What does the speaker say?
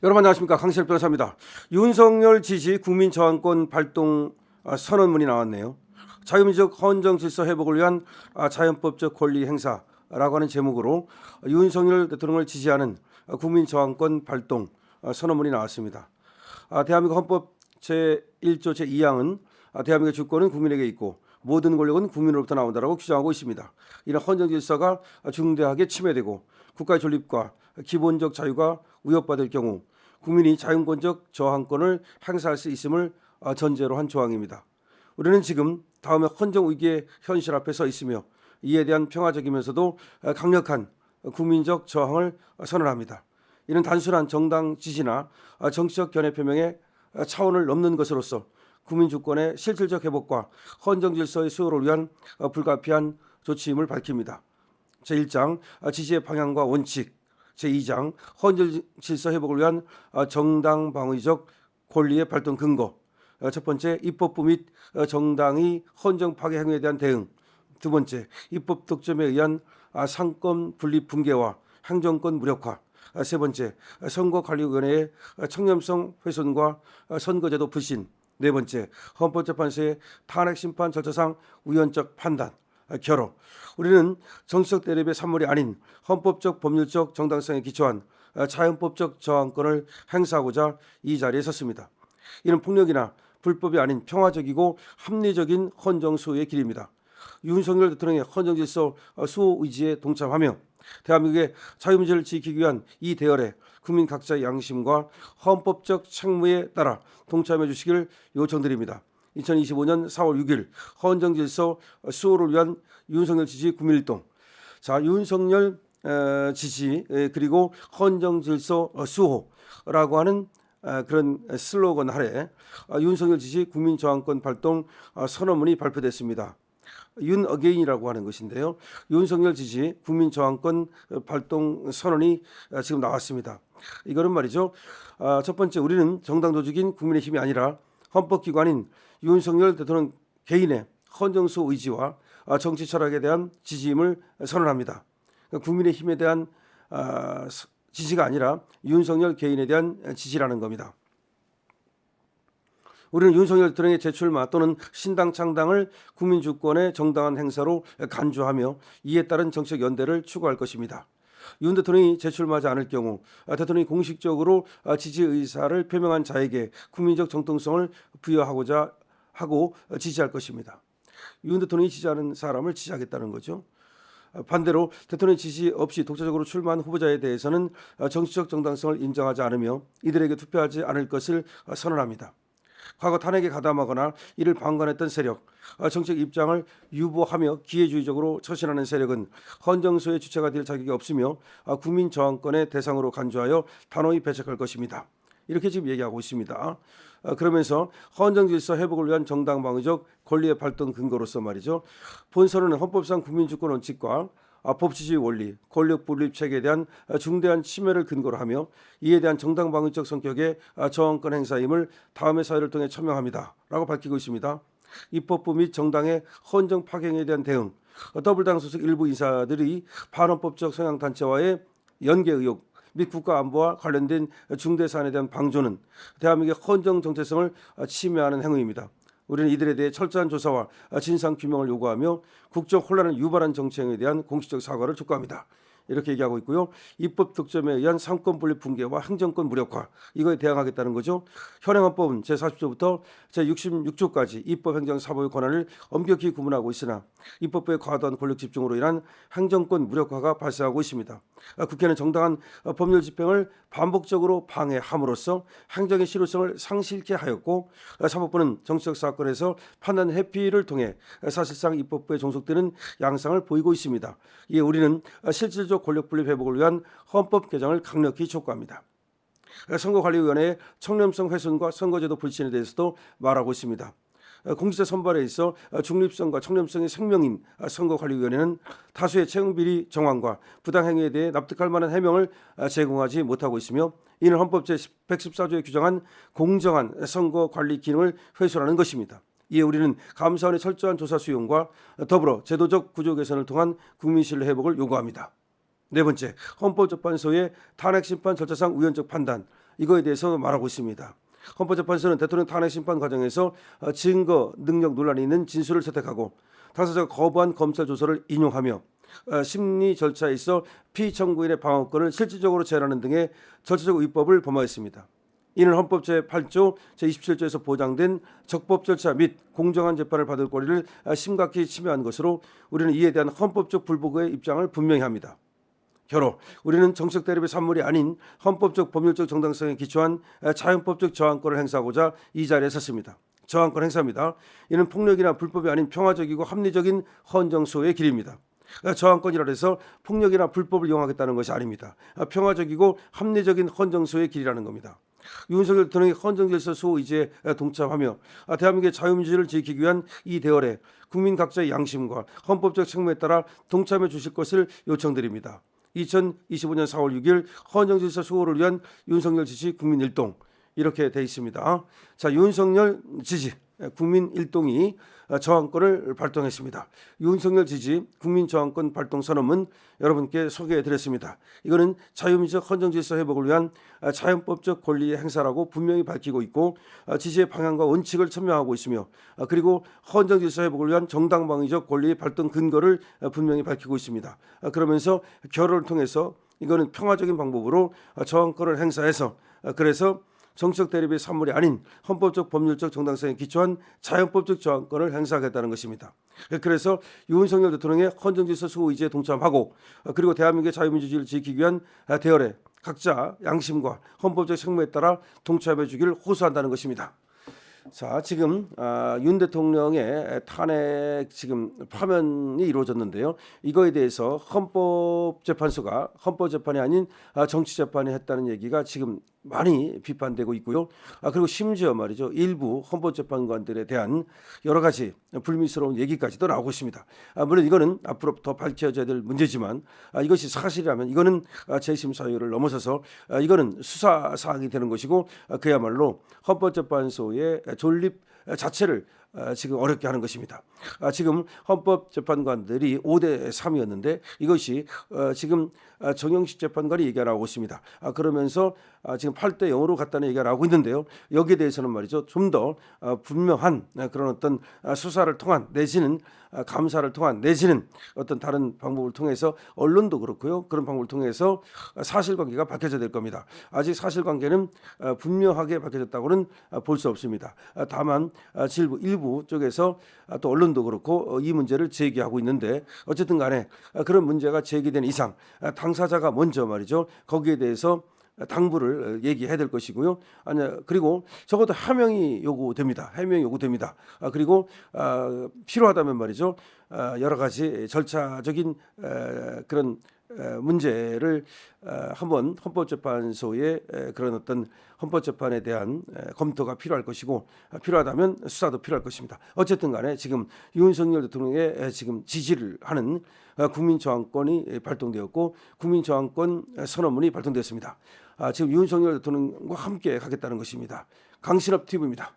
여러분 안녕하십니까, 강시혁 변호사입니다. 윤석열 지지 국민저항권 발동 선언문이 나왔네요. 자유민주적 헌정 질서 회복을 위한 자연법적 권리 행사라고 하는 제목으로 윤석열 대통령을 지지하는 국민저항권 발동 선언문이 나왔습니다. 대한민국 헌법 제1조 제2항은 대한민국의 주권은 국민에게 있고 모든 권력은 국민으로부터 나온다라고 규정하고 있습니다. 이런 헌정 질서가 중대하게 침해되고 국가의 존립과 기본적 자유가 위협받을 경우 국민이 자유권적 저항권을 행사할 수 있음을 전제로 한 조항입니다. 우리는 지금 다음에 헌정 위기의 현실 앞에 서 있으며 이에 대한 평화적이면서도 강력한 국민적 저항을 선언합니다. 이는 단순한 정당 지지나 정치적 견해 표명의 차원을 넘는 것으로서 국민 주권의 실질적 회복과 헌정 질서의 수호를 위한 불가피한 조치임을 밝힙니다. 제1장 지지의 방향과 원칙, 제2장 헌정 질서 회복을 위한 정당 방위적 권리의 발동 근거, 첫 번째 입법부 및 정당의 헌정 파괴 행위에 대한 대응, 두 번째 입법 독점에 의한 상권 분립 붕괴와 행정권 무력화, 세 번째 선거관리위원회의 청렴성 훼손과 선거제도 불신, 네 번째 헌법재판소의 탄핵심판 절차상 우연적 판단, 결호. 우리는 정치적 대립의 산물이 아닌 헌법적 법률적 정당성에 기초한 자연법적 저항권을 행사하고자 이 자리에 섰습니다. 이는 폭력이나 불법이 아닌 평화적이고 합리적인 헌정 수호의 길입니다. 윤석열 대통령의 헌정 질서 수호 의지에 동참하며 대한민국의 자유민주를 지키기 위한 이 대열에 국민 각자의 양심과 헌법적 책무에 따라 동참해 주시길 요청드립니다. 2025년 4월 6일 헌정 질서 수호를 위한 윤석열 지지 국민일동. 자, 윤석열 지지 그리고 헌정 질서 수호라고 하는 그런 슬로건 아래 윤석열 지지 국민저항권 발동 선언문이 발표됐습니다. 윤 어게인이라고 하는 것인데요. 윤석열 지지 국민저항권 발동 선언이 지금 나왔습니다. 이거는 말이죠. 첫 번째, 우리는 정당 조직인 국민의힘이 아니라 헌법기관인 윤석열 대통령 개인의 헌정수호 의지와 정치 철학에 대한 지지임을 선언합니다. 국민의힘에 대한 지지가 아니라 윤석열 개인에 대한 지지라는 겁니다. 우리는 윤석열 대통령의 재출마 또는 신당 창당을 국민주권의 정당한 행사로 간주하며 이에 따른 정책 연대를 추구할 것입니다. 윤 대통령이 재출마하지 않을 경우 대통령이 공식적으로 지지 의사를 표명한 자에게 국민적 정통성을 부여하고자 하고 지지할 것입니다. 윤 대통령이 지지하는 사람을 지지하겠다는 거죠. 반대로 대통령 지지 없이 독자적으로 출마한 후보자에 대해서는 정치적 정당성을 인정하지 않으며 이들에게 투표하지 않을 것을 선언합니다. 과거 탄핵에 가담하거나 이를 방관했던 세력, 정책 입장을 유보하며 기회주의적으로 처신하는 세력은 헌정수의 주체가 될 자격이 없으며 국민 저항권의 대상으로 간주하여 단호히 배척할 것입니다. 이렇게 지금 얘기하고 있습니다. 그러면서 헌정 질서 회복을 위한 정당 방위적 권리의 발동 근거로서 말이죠. 본선언은 헌법상 국민주권 원칙과 법치주의 원리, 권력 분립 체계에 대한 중대한 침해를 근거로 하며 이에 대한 정당 방위적 성격의 저항권 행사임을 다음의 사회를 통해 천명합니다. 라고 밝히고 있습니다. 입법부 및 정당의 헌정 파행에 대한 대응, 더불당 소속 일부 인사들이 반헌법적 성향 단체와의 연계 의혹 및 국가 안보와 관련된 중대 사안에 대한 방조는 대한민국의 헌정 정체성을 침해하는 행위입니다. 우리는 이들에 대해 철저한 조사와 진상 규명을 요구하며 국정 혼란을 유발한 정치행위에 대한 공식적 사과를 촉구합니다. 이렇게 얘기하고 있고요. 입법 독점에 의한 상권 분립 붕괴와 행정권 무력화, 이거에 대항하겠다는 거죠. 현행 헌법은 제40조부터 제66조까지 입법 행정 사법의 권한을 엄격히 구분하고 있으나 입법부의 과도한 권력 집중으로 인한 행정권 무력화가 발생하고 있습니다. 국회는 정당한 법률 집행을 반복적으로 방해함으로써 행정의 실효성을 상실케 하였고, 사법부는 정치적 사건에서 판단 회피를 통해 사실상 입법부에 종속되는 양상을 보이고 있습니다. 이에 우리는 실질적 권력 분립 회복을 위한 헌법 개정을 강력히 촉구합니다. 선거관리위원회의 청렴성 훼손과 선거제도 불신에 대해서도 말하고 있습니다. 공직자 선발에 있어 중립성과 청렴성의 생명인 선거관리위원회는 다수의 채용비리 정황과 부당행위에 대해 납득할 만한 해명을 제공하지 못하고 있으며 이는 헌법 제114조에 규정한 공정한 선거관리 기능을 훼손하는 것입니다. 이에 우리는 감사원의 철저한 조사 수용과 더불어 제도적 구조 개선을 통한 국민신뢰 회복을 요구합니다. 네 번째, 헌법재판소의 탄핵심판 절차상 우연적 판단, 이거에 대해서 말하고 있습니다. 헌법재판소는 대통령 탄핵 심판 과정에서 증거 능력 논란이 있는 진술을 채택하고 당사자가 거부한 검찰 조서를 인용하며 심리 절차에 있어 피청구인의 방어권을 실질적으로 제한하는 등의 절차적 위법을 범하였습니다. 이는 헌법 제8조 제27조에서 보장된 적법 절차 및 공정한 재판을 받을 권리를 심각히 침해한 것으로 우리는 이에 대한 헌법적 불복의 입장을 분명히 합니다. 결호 우리는 정책 대립의 산물이 아닌 헌법적 법률적 정당성에 기초한 자연법적 저항권을 행사하고자 이 자리에 섰습니다. 저항권 행사입니다. 이는 폭력이나 불법이 아닌 평화적이고 합리적인 헌정 수호의 길입니다. 저항권이라 해서 폭력이나 불법을 이용하겠다는 것이 아닙니다. 평화적이고 합리적인 헌정 수호의 길이라는 겁니다. 윤석열 대통령이 헌정질서 수호 의지에 동참하며 대한민국의 자유민주주의를 지키기 위한 이 대열에 국민 각자의 양심과 헌법적 책무에 따라 동참해 주실 것을 요청드립니다. 2025년 4월 6일 헌정질서 수호를 위한 윤석열 지지 국민일동 이렇게 돼 있습니다. 자, 윤석열 지지 국민일동이 저항권을 발동했습니다. 윤석열 지지 국민저항권 발동 선언문 여러분께 소개해드렸습니다. 이거는 자유민주적 헌정질서 회복을 위한 자연법적 권리의 행사라고 분명히 밝히고 있고 지지의 방향과 원칙을 천명하고 있으며 그리고 헌정질서 회복을 위한 정당방위적 권리의 발동 근거를 분명히 밝히고 있습니다. 그러면서 결의를 통해서 이거는 평화적인 방법으로 저항권을 행사해서 그래서 정치적 대립의 산물이 아닌 헌법적 법률적 정당성에 기초한 자연법적 저항권을 행사하겠다는 것입니다. 그래서 윤석열 대통령의 헌정질서 수호 의지에 동참하고 그리고 대한민국의 자유민주주의를 지키기 위한 대열에 각자 양심과 헌법적 책무에 따라 동참해 주기를 호소한다는 것입니다. 자, 지금 윤 대통령의 탄핵 지금 파면이 이루어졌는데요. 이거에 대해서 헌법재판소가 헌법재판이 아닌 정치재판이 했다는 얘기가 지금 많이 비판되고 있고요. 그리고 심지어 말이죠. 일부 헌법재판관들에 대한 여러 가지 불미스러운 얘기까지도 나오고 있습니다. 물론 이거는 앞으로 더 밝혀져야 될 문제지만 이것이 사실이라면 이거는 재심 사유를 넘어서서 이거는 수사 사항이 되는 것이고 그야말로 헌법재판소의 존립 자체를 지금 어렵게 하는 것입니다. 지금 헌법재판관들이 5대 3이었는데 이것이 지금 정영식 재판관이 얘기가 나오고 있습니다. 그러면서 지금 8대 0으로 갔다는 얘기가 나오고 있는데요. 여기에 대해서는 말이죠. 좀 더 분명한 그런 어떤 수사를 통한 내지는 감사를 통한 내지는 어떤 다른 방법을 통해서 언론도 그렇고요. 그런 방법을 통해서 사실관계가 밝혀져야 될 겁니다. 아직 사실관계는 분명하게 밝혀졌다고는 볼 수 없습니다. 다만 일부 쪽에서 또 언론도 그렇고 이 문제를 제기하고 있는데 어쨌든 간에 그런 문제가 제기된 이상 당사자가 먼저 말이죠. 거기에 대해서 당부를 얘기해야 될 것이고요. 그리고 적어도 해명이 요구됩니다. 해명이 요구됩니다. 그리고 필요하다면 말이죠. 여러 가지 절차적인 그런 문제를 한번 헌법재판소의 그런 어떤 헌법재판에 대한 검토가 필요할 것이고 필요하다면 수사도 필요할 것입니다. 어쨌든 간에 지금 윤석열 대통령의 지금 지지를 하는 국민저항권이 발동되었고 국민저항권 선언문이 발동되었습니다. 지금 윤석열 대통령과 함께 가겠다는 것입니다. 강신업 TV입니다.